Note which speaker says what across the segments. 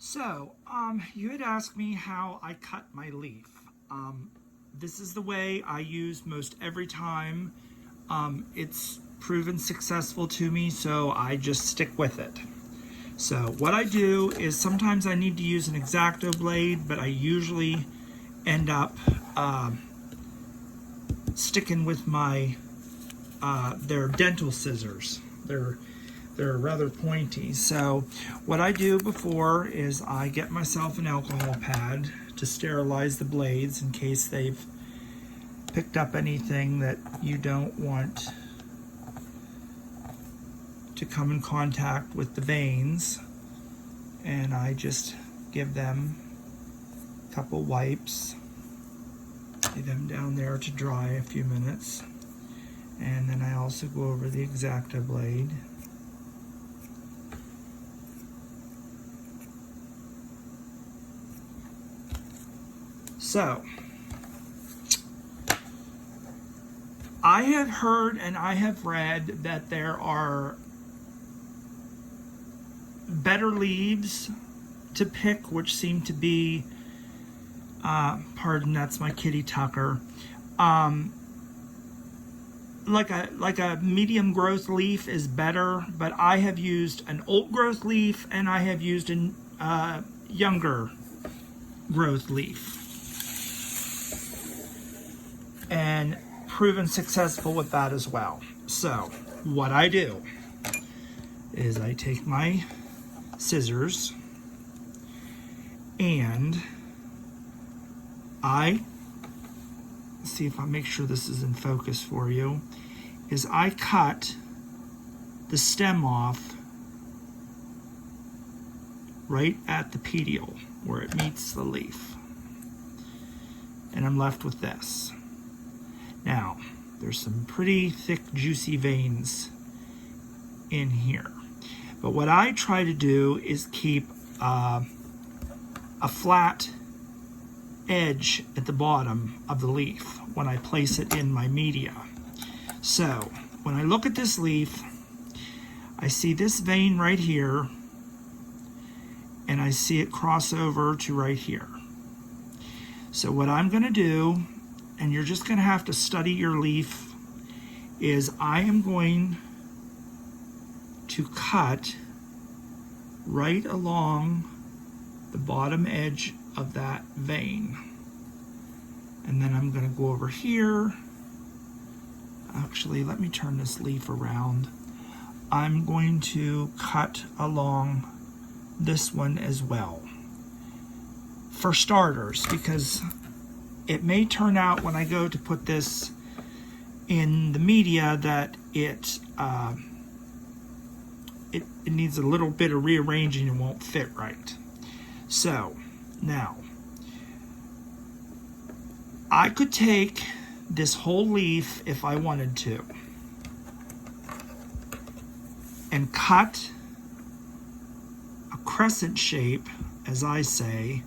Speaker 1: So, you had asked me how I cut my leaf. This is the way I use most every time. It's proven successful to me, so I just stick with it. So what I do is sometimes I need to use an X-Acto blade, but I usually end up sticking with my they're dental scissors. They're rather pointy. So what I do before is I get myself an alcohol pad to sterilize the blades in case they've picked up anything that you don't want to come in contact with the veins, and I just give them a couple wipes, lay them down there to dry a few minutes, and then I also go over the X-Acto blade. So, I have heard and I have read that there are better leaves to pick, which seem to be, pardon, that's my kitty Tucker, like a medium growth leaf is better, but I have used an old growth leaf and I have used a younger growth leaf, and proven successful with that as well. So what I do is I take my scissors and I see if I make sure this is in focus for you, is I cut the stem off right at the petiole where it meets the leaf, and I'm left with this. Now, there's some pretty thick, juicy veins in here. But what I try to do is keep a flat edge at the bottom of the leaf when I place it in my media. So, when I look at this leaf, I see this vein right here, and I see it cross over to right here. So what I'm going to do, and you're just going to have to study your leaf, is I am going to cut right along the bottom edge of that vein. And then I'm going to go over here. Actually, let me turn this leaf around. I'm going to cut along this one as well. For starters, because it may turn out when I go to put this in the media that it needs a little bit of rearranging and won't fit right. So now I could take this whole leaf if I wanted to and cut a crescent shape, as I say,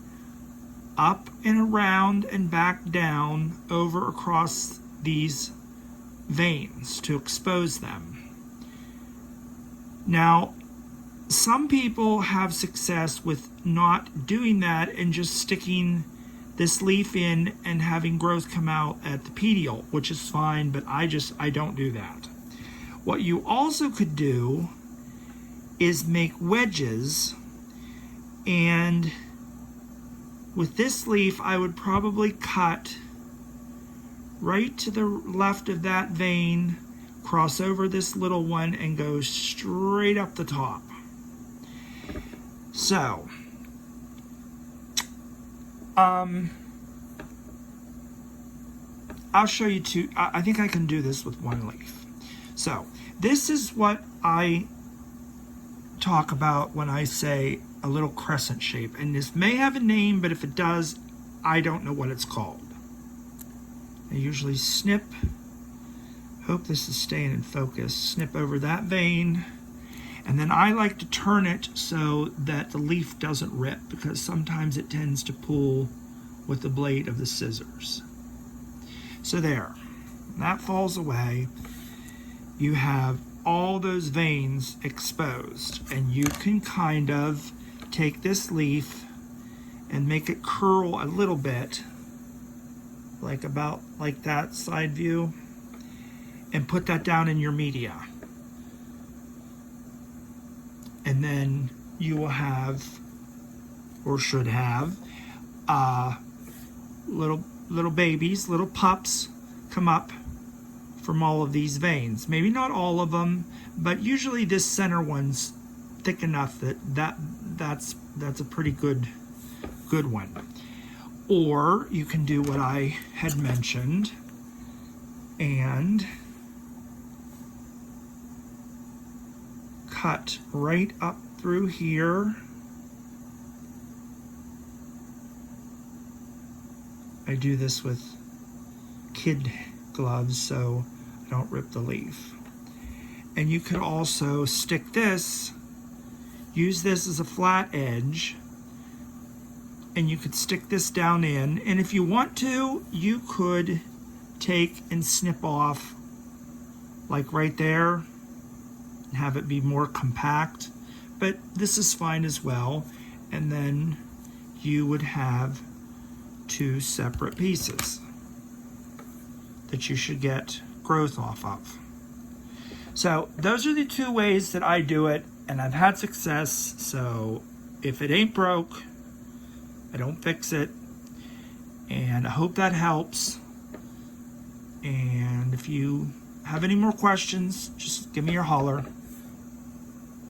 Speaker 1: up and around and back down over across these veins to expose them. Now, some people have success with not doing that and just sticking this leaf in and having growth come out at the petiole, which is fine, but I don't do that. What you also could do is make wedges, and with this leaf, I would probably cut right to the left of that vein, cross over this little one, and go straight up the top. So, I'll show you two. I think I can do this with one leaf. So, this is what I talk about when I say a little crescent shape, and this may have a name, but if it does, I don't know what it's called. I usually snip, hope this is staying in focus, snip over that vein, and then I like to turn it so that the leaf doesn't rip, because sometimes it tends to pull with the blade of the scissors. So there, that falls away. You have all those veins exposed, and you can kind of take this leaf and make it curl a little bit, like about like that side view, and put that down in your media. And then you will have, or should have, little babies, little pups come up from all of these veins. Maybe not all of them, but usually this center one's thick enough that's a pretty good one. Or you can do what I had mentioned and cut right up through here. I do this with kid gloves so I don't rip the leaf. And you could also stick this, use this as a flat edge, and you could stick this down in. And if you want to, you could take and snip off like right there and have it be more compact, but this is fine as well. And then you would have two separate pieces that you should get growth off of. So those are the two ways that I do it, and I've had success. So if it ain't broke, I don't fix it. And I hope that helps. And if you have any more questions, just give me a holler.